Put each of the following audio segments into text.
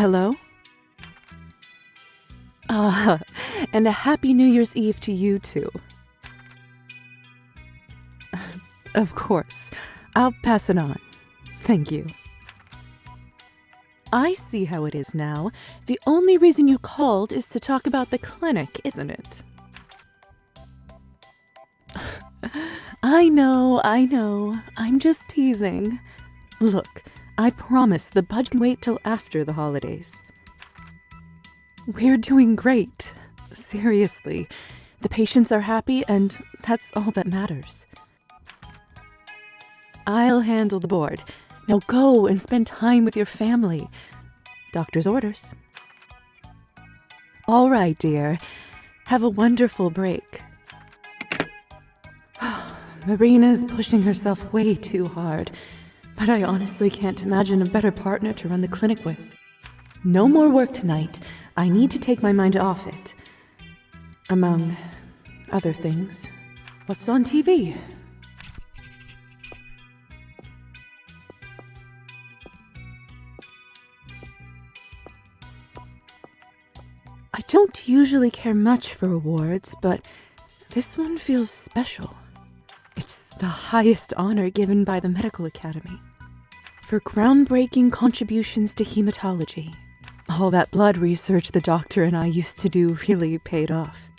Hello? And a happy New Year's Eve to you too. Of course. I'll pass it on. Thank you. I see how it is now. The only reason you called is to talk about the clinic, isn't it? I know. I'm just teasing. Look, I promise the budget can wait till after the holidays. We're doing great. Seriously. The patients are happy, and that's all that matters. I'll handle the board. Now go and spend time with your family. Doctor's orders. All right, dear. Have a wonderful break. Marina's pushing herself way too hard, but I honestly can't imagine a better partner to run the clinic with. No more work tonight. I need to take my mind off it. Among other things. What's on TV? I don't usually care much for awards, but this one feels special. It's the highest honor given by the Medical Academy. For groundbreaking contributions to hematology. All that blood research the doctor and I used to do really paid off.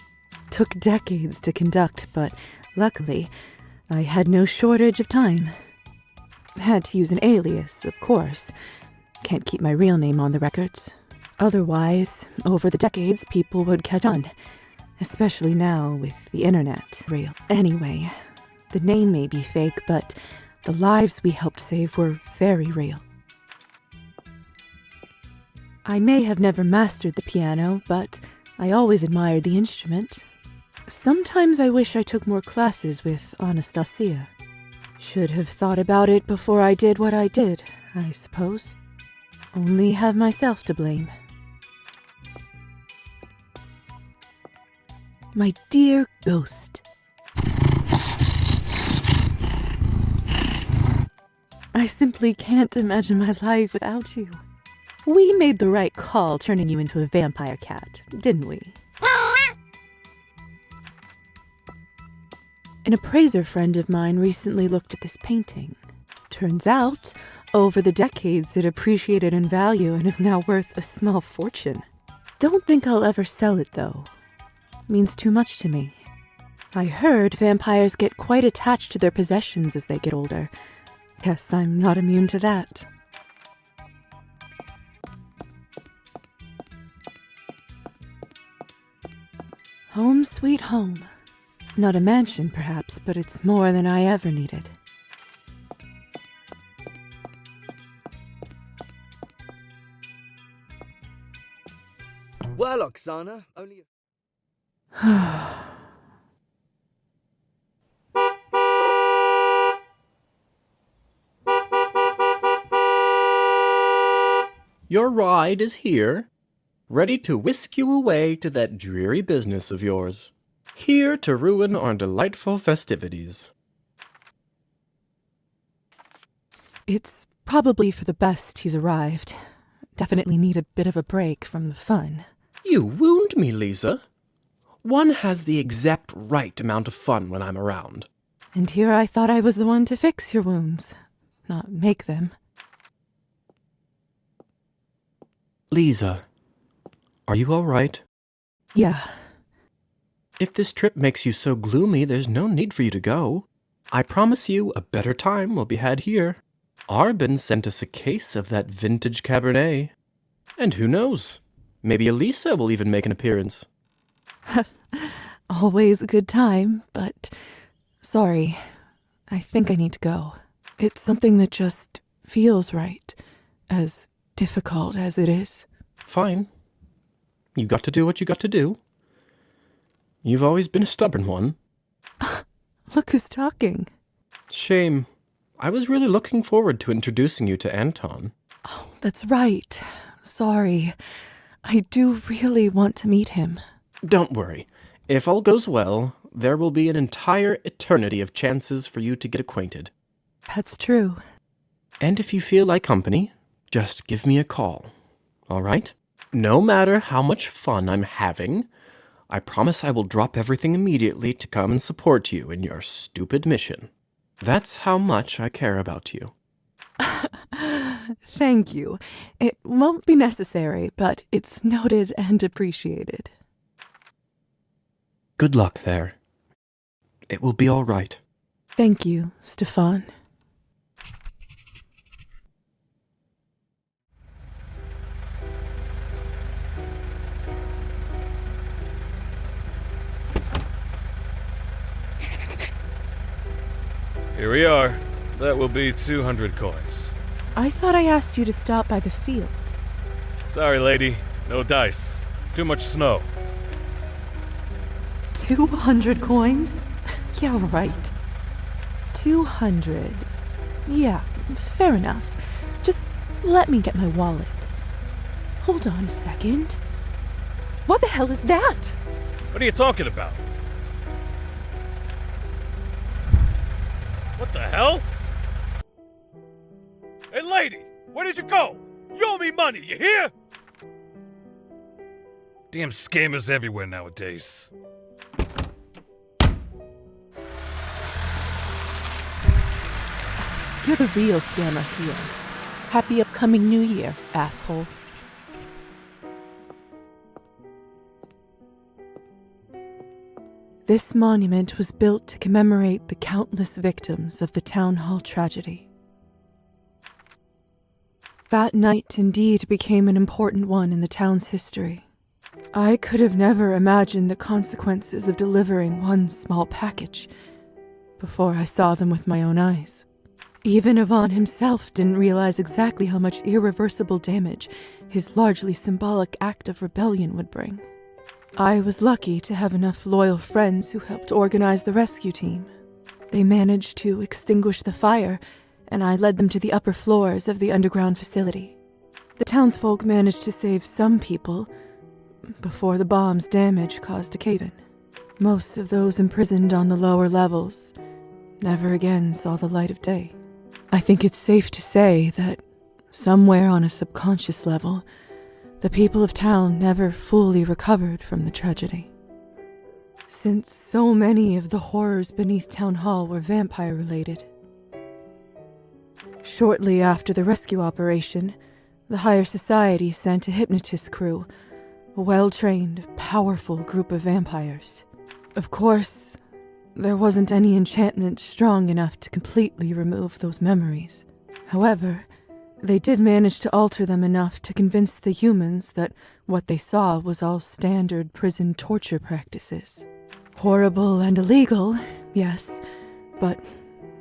Took decades to conduct, but luckily, I had no shortage of time. Had to use an alias, of course. Can't keep my real name on the records. Otherwise, over the decades, people would catch on. Especially now with the internet. Real. Anyway, the name may be fake, but the lives we helped save were very real. I may have never mastered the piano, but I always admired the instrument. Sometimes I wish I took more classes with Anastasia. Should have thought about it before I did what I did, I suppose. Only have myself to blame. My dear ghost. I simply can't imagine my life without you. We made the right call turning you into a vampire cat, didn't we? An appraiser friend of mine recently looked at this painting. Turns out, over the decades it appreciated in value and is now worth a small fortune. Don't think I'll ever sell it, though. Means too much to me. I heard vampires get quite attached to their possessions as they get older. Guess I'm not immune to that. Home sweet home. Not a mansion, perhaps, but it's more than I ever needed. Well, Oksana, only... Your ride is here, ready to whisk you away to that dreary business of yours. Here to ruin our delightful festivities. It's probably for the best he's arrived. Definitely need a bit of a break from the fun. You wound me, Lisa. One has the exact right amount of fun when I'm around. And here I thought I was the one to fix your wounds, not make them. Lisa, are you all right? Yeah. If this trip makes you so gloomy, there's no need for you to go. I promise you a better time will be had here. Arban sent us a case of that vintage Cabernet. And who knows? Maybe Alisa will even make an appearance. Always a good time, but sorry. I think I need to go. It's something that just feels right, as difficult as it is. Fine. You got to do what you got to do. You've always been a stubborn one. Look who's talking. Shame. I was really looking forward to introducing you to Anton. Oh, that's right. Sorry. I do really want to meet him. Don't worry. If all goes well, there will be an entire eternity of chances for you to get acquainted. That's true. And if you feel like company, just give me a call. all right? No matter how much fun I'm having, I promise I will drop everything immediately to come and support you in your stupid mission. That's how much I care about you. Thank you. It won't be necessary, but it's noted and appreciated. Good luck there. It will be all right. Thank you, Stefan. Here we are. That will be 200 coins. I thought I asked you to stop by the field. Sorry, lady. No dice. Too much snow. 200 coins? Yeah, right. 200. Yeah, fair enough. Just let me get my wallet. Hold on a second. What the hell is that? What are you talking about? What the hell? Hey, lady! Where did you go? You owe me money, you hear? Damn scammers everywhere nowadays. You're the real scammer here. Happy upcoming New Year, asshole. This monument was built to commemorate the countless victims of the town hall tragedy. That night indeed became an important one in the town's history. I could have never imagined the consequences of delivering one small package before I saw them with my own eyes. Even Arban himself didn't realize exactly how much irreversible damage his largely symbolic act of rebellion would bring. I was lucky to have enough loyal friends who helped organize the rescue team. They managed to extinguish the fire, and I led them to the upper floors of the underground facility. The townsfolk managed to save some people before the bomb's damage caused a cave-in. Most of those imprisoned on the lower levels never again saw the light of day. I think it's safe to say that somewhere on a subconscious level, the people of town never fully recovered from the tragedy. Since so many of the horrors beneath Town Hall were vampire-related. Shortly after the rescue operation, the higher society sent a hypnotist crew, a well-trained, powerful group of vampires. Of course, there wasn't any enchantment strong enough to completely remove those memories. However, they did manage to alter them enough to convince the humans that what they saw was all standard prison torture practices. Horrible and illegal, yes, but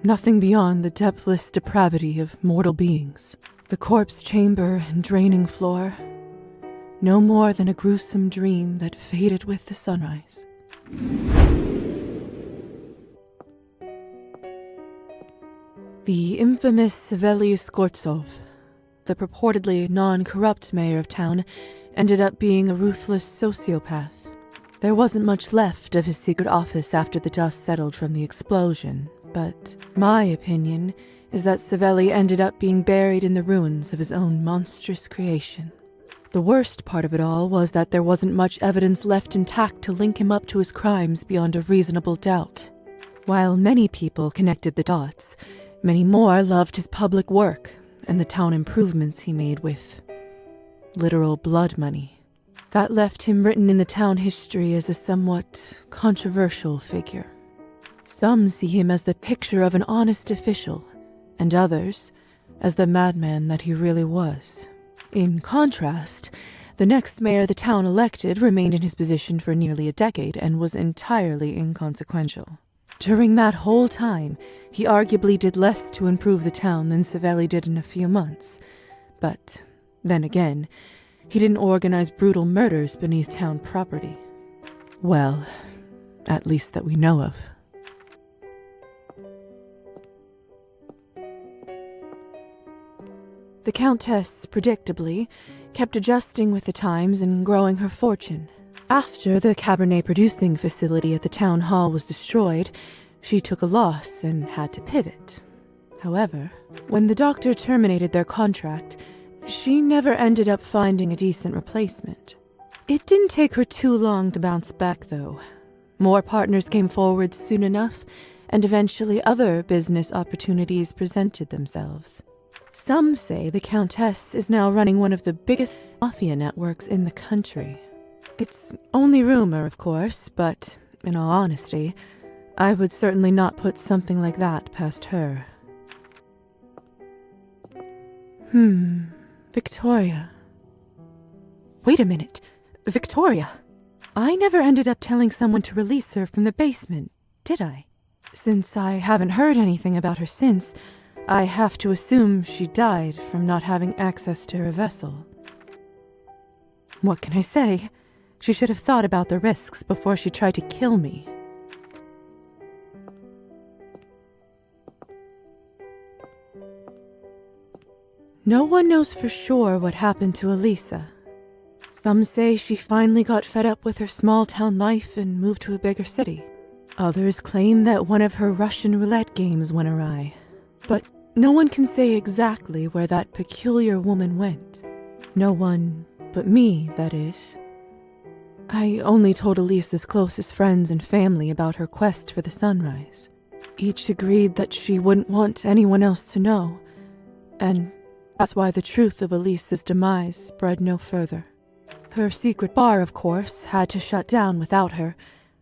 nothing beyond the depthless depravity of mortal beings. The corpse chamber and draining floor, no more than a gruesome dream that faded with the sunrise. The infamous Savely Skortsov, the purportedly non-corrupt mayor of town, ended up being a ruthless sociopath. There wasn't much left of his secret office after the dust settled from the explosion, but my opinion is that Savely ended up being buried in the ruins of his own monstrous creation. The worst part of it all was that there wasn't much evidence left intact to link him up to his crimes beyond a reasonable doubt. While many people connected the dots, many more loved his public work and the town improvements he made with literal blood money. That left him written in the town history as a somewhat controversial figure. Some see him as the picture of an honest official, and others as the madman that he really was. In contrast, the next mayor the town elected remained in his position for nearly a decade and was entirely inconsequential. During that whole time, he arguably did less to improve the town than Savely did in a few months. But then again, he didn't organize brutal murders beneath town property. Well, at least that we know of. The Countess, predictably, kept adjusting with the times and growing her fortune. After the Cabernet producing facility at the town hall was destroyed, she took a loss and had to pivot. However, when the doctor terminated their contract, She never ended up finding a decent replacement. It didn't take her too long to bounce back, though. More partners came forward soon enough, and eventually other business opportunities presented themselves. Some say the Countess is now running one of the biggest mafia networks in the country. It's only rumor, of course, but in all honesty, I would certainly not put something like that past her. Victoria. Wait a minute. Victoria! I never ended up telling someone to release her from the basement, did I? Since I haven't heard anything about her since, I have to assume she died from not having access to her vessel. What can I say? She should have thought about the risks before she tried to kill me. No one knows for sure what happened to Alisa. Some say she finally got fed up with her small-town life and moved to a bigger city. Others claim that one of her Russian roulette games went awry. But no one can say exactly where that peculiar woman went. No one but me, that is. I only told Alisa's closest friends and family about her quest for the sunrise. Each agreed that she wouldn't want anyone else to know, and that's why the truth of Alisa's demise spread no further. Her secret bar, of course, had to shut down without her,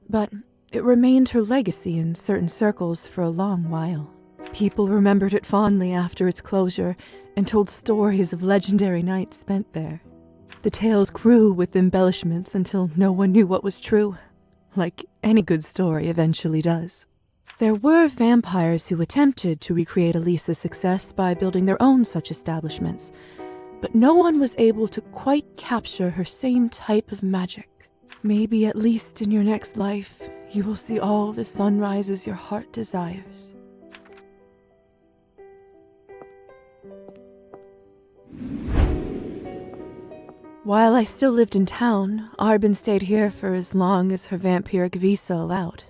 but it remained her legacy in certain circles for a long while. People remembered it fondly after its closure and told stories of legendary nights spent there. The tales grew with embellishments until no one knew what was true, like any good story eventually does. There were vampires who attempted to recreate Alisa's success by building their own such establishments, but no one was able to quite capture her same type of magic. Maybe at least in your next life, you will see all the sunrises your heart desires. While I still lived in town, Arban stayed here for as long as her vampiric visa allowed.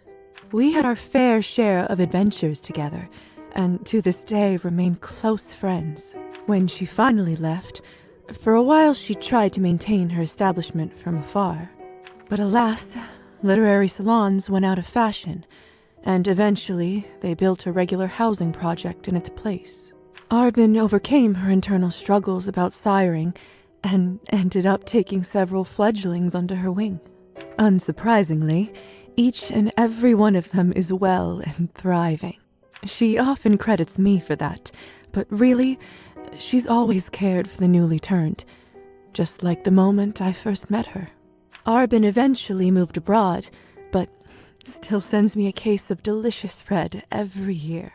We had our fair share of adventures together, and to this day remain close friends. When she finally left, for a while she tried to maintain her establishment from afar. But alas, literary salons went out of fashion, and eventually they built a regular housing project in its place. Arban overcame her internal struggles about siring, and ended up taking several fledglings under her wing. Unsurprisingly, each and every one of them is well and thriving. She often credits me for that, but really, she's always cared for the newly turned, just like the moment I first met her. Arban eventually moved abroad, but still sends me a case of delicious red every year.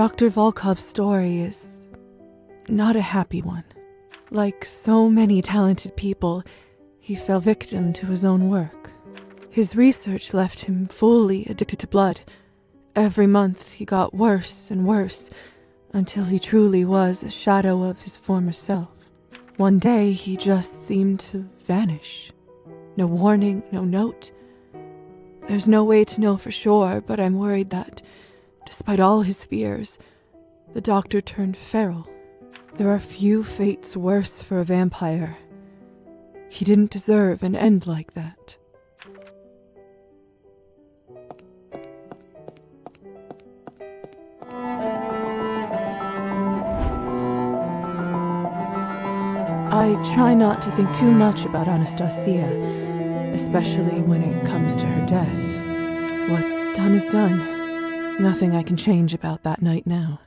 Dr. Volkov's story is not a happy one. Like so many talented people, he fell victim to his own work. His research left him fully addicted to blood. Every month he got worse and worse, until he truly was a shadow of his former self. One day he just seemed to vanish. No warning, no note. There's no way to know for sure, but I'm worried that despite all his fears, the doctor turned feral. There are few fates worse for a vampire. He didn't deserve an end like that. I try not to think too much about Anastasia, especially when it comes to her death. What's done is done. Nothing I can change about that night now.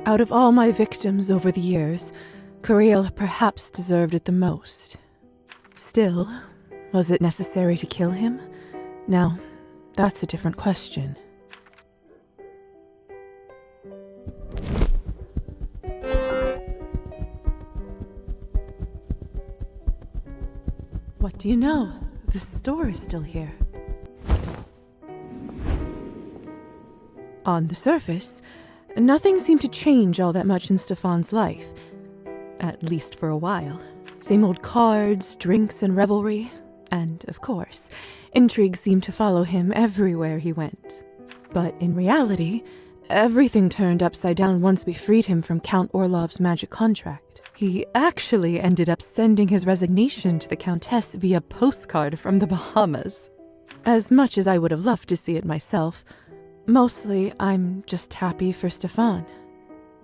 Out of all my victims over the years, Kirill perhaps deserved it the most. Still, was it necessary to kill him? Now, that's a different question. What do you know? The store is still here. On the surface, nothing seemed to change all that much in Stefan's life, at least for a while. Same old cards, drinks, and revelry, and, of course, intrigue seemed to follow him everywhere he went. But in reality, everything turned upside down once we freed him from Count Orlov's magic contract. He actually ended up sending his resignation to the Countess via postcard from the Bahamas. As much as I would have loved to see it myself, mostly I'm just happy for Stefan.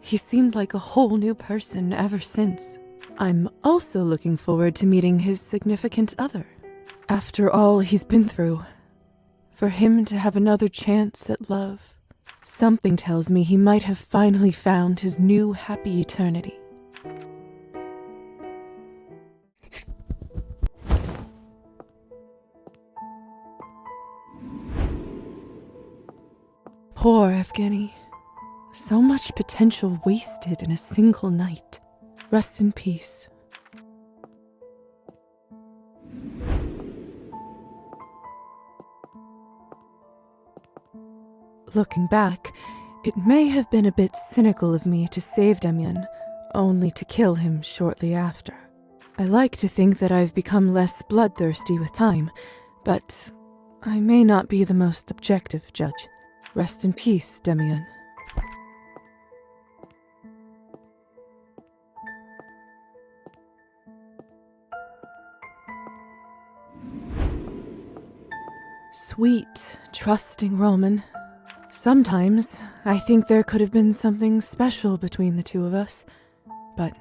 He seemed like a whole new person ever since. I'm also looking forward to meeting his significant other. After all he's been through, for him to have another chance at love, something tells me he might have finally found his new happy eternity. Poor Evgeny. So much potential wasted in a single night. Rest in peace. Looking back, it may have been a bit cynical of me to save Demian, only to kill him shortly after. I like to think that I've become less bloodthirsty with time, but I may not be the most objective judge. Rest in peace, Demian. Sweet, trusting Roman. Sometimes I think there could have been something special between the two of us, but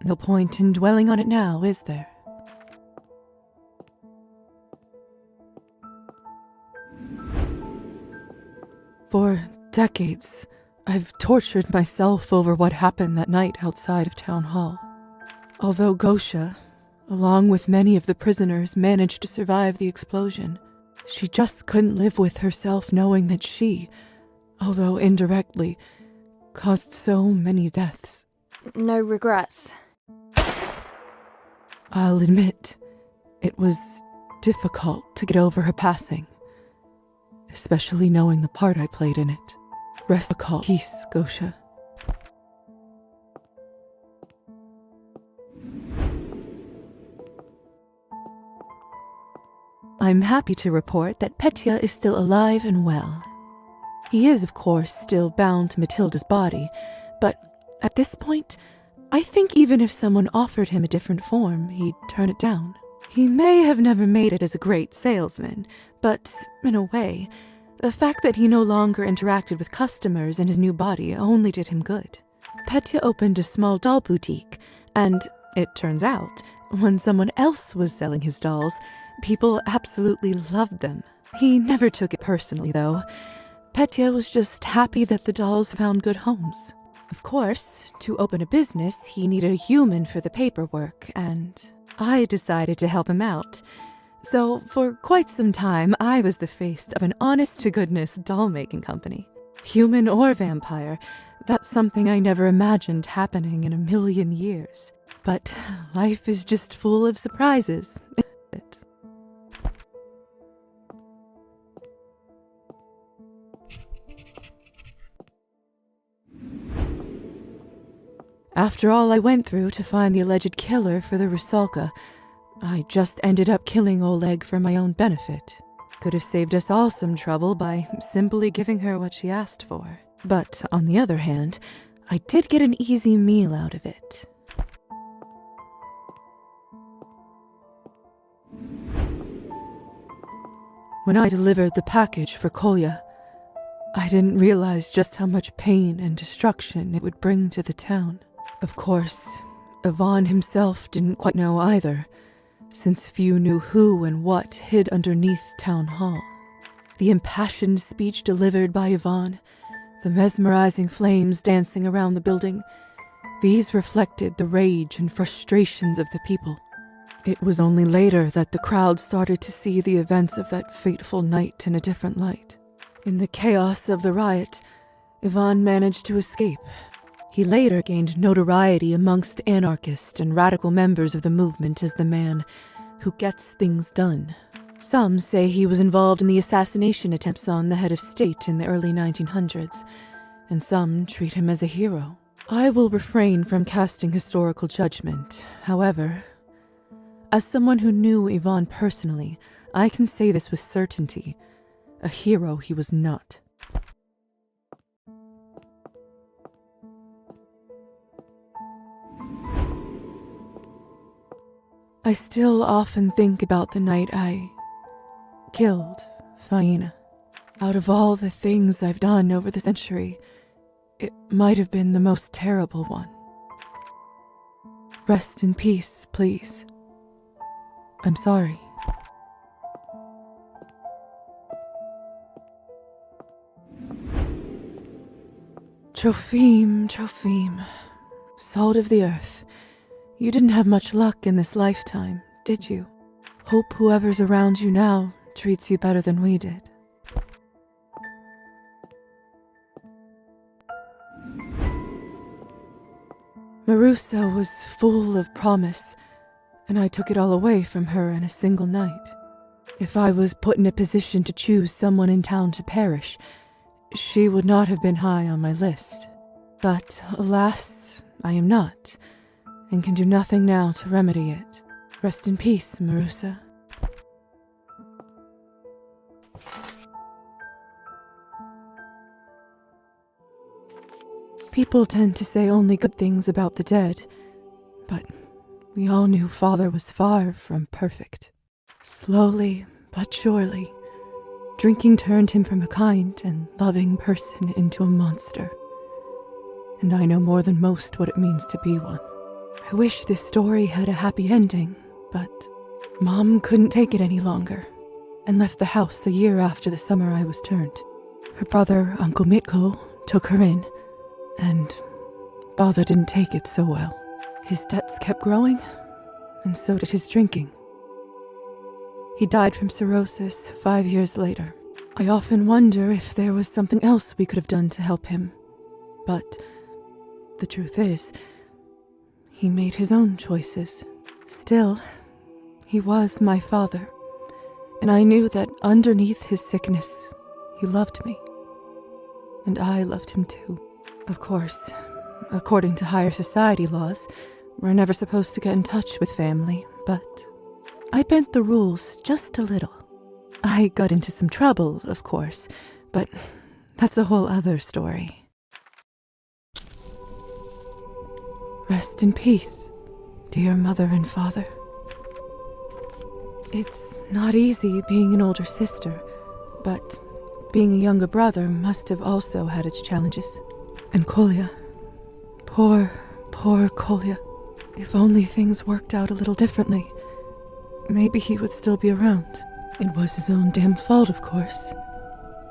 no point in dwelling on it now, is there? For decades, I've tortured myself over what happened that night outside of Town Hall. Although Gosia, along with many of the prisoners, managed to survive the explosion, she just couldn't live with herself knowing that she, although indirectly, caused so many deaths. No regrets. I'll admit, it was difficult to get over her passing, especially knowing the part I played in it. Rest in peace, Gosia. I'm happy to report that Petia is still alive and well. He is, of course, still bound to Matilda's body, but at this point, I think even if someone offered him a different form, he'd turn it down. He may have never made it as a great salesman, but in a way, the fact that he no longer interacted with customers in his new body only did him good. Petia opened a small doll boutique, and it turns out, when someone else was selling his dolls, people absolutely loved them. He never took it personally, though. Petia was just happy that the dolls found good homes. Of course, to open a business, he needed a human for the paperwork, and I decided to help him out. So, for quite some time, I was the face of an honest-to-goodness doll-making company. Human or vampire, that's something I never imagined happening in a million years. But life is just full of surprises, isn't it? After all I went through to find the alleged killer for the Rusalka, I just ended up killing Oleg for my own benefit. Could have saved us all some trouble by simply giving her what she asked for. But on the other hand, I did get an easy meal out of it. When I delivered the package for Kolya, I didn't realize just how much pain and destruction it would bring to the town. Of course, Ivan himself didn't quite know either, since few knew who and what hid underneath Town Hall. The impassioned speech delivered by Ivan, the mesmerizing flames dancing around the building, these reflected the rage and frustrations of the people. It was only later that the crowd started to see the events of that fateful night in a different light. In the chaos of the riot, Ivan managed to escape. He later gained notoriety amongst anarchists and radical members of the movement as the man who gets things done. Some say he was involved in the assassination attempts on the head of state in the early 1900s, and some treat him as a hero. I will refrain from casting historical judgment. However, as someone who knew Yvonne personally, I can say this with certainty. A hero he was not. I still often think about the night I killed Faina. Out of all the things I've done over the century, it might have been the most terrible one. Rest in peace, please. I'm sorry. Trophime, salt of the earth. You didn't have much luck in this lifetime, did you? Hope whoever's around you now treats you better than we did. Marusa was full of promise, and I took it all away from her in a single night. If I was put in a position to choose someone in town to perish, she would not have been high on my list. But alas, I am not, and can do nothing now to remedy it. Rest in peace, Marusa. People tend to say only good things about the dead, but we all knew Father was far from perfect. Slowly but surely, drinking turned him from a kind and loving person into a monster. And I know more than most what it means to be one. I wish this story had a happy ending, but Mom couldn't take it any longer and left the house a year after the summer I was turned. Her brother, Uncle Mitko, took her in, and Father didn't take it so well. His debts kept growing, and so did his drinking. He died from cirrhosis 5 years later. I often wonder if there was something else we could have done to help him, but the truth is, he made his own choices. Still, he was my father, and I knew that underneath his sickness, he loved me. And I loved him too. Of course, according to higher society laws, we're never supposed to get in touch with family, but I bent the rules just a little. I got into some trouble, of course, but that's a whole other story. Rest in peace, dear mother and father. It's not easy being an older sister, but being a younger brother must have also had its challenges. And Kolya. Poor Kolya. If only things worked out a little differently, maybe he would still be around. It was his own damn fault, of course.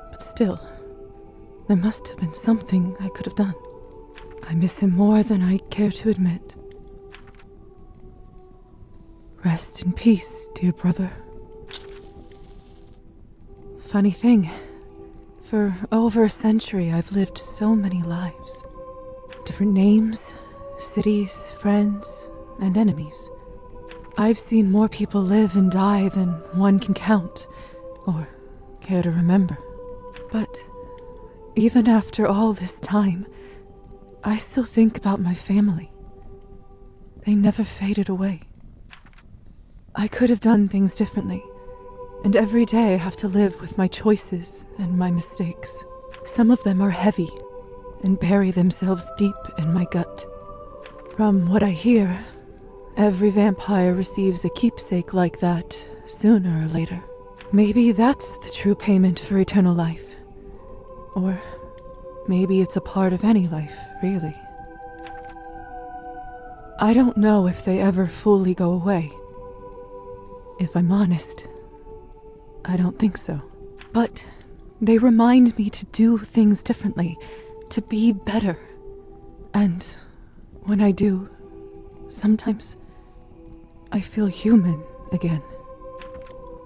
But still, there must have been something I could have done. I miss him more than I care to admit. Rest in peace, dear brother. Funny thing, for over a century I've lived so many lives. Different names, cities, friends, and enemies. I've seen more people live and die than one can count, or care to remember. But even after all this time, I still think about my family. They never faded away. I could have done things differently, and every day I have to live with my choices and my mistakes. Some of them are heavy and bury themselves deep in my gut. From what I hear, every vampire receives a keepsake like that sooner or later. Maybe that's the true payment for eternal life. Or maybe it's a part of any life, really. I don't know if they ever fully go away. If I'm honest, I don't think so. But they remind me to do things differently, to be better. And when I do, sometimes I feel human again.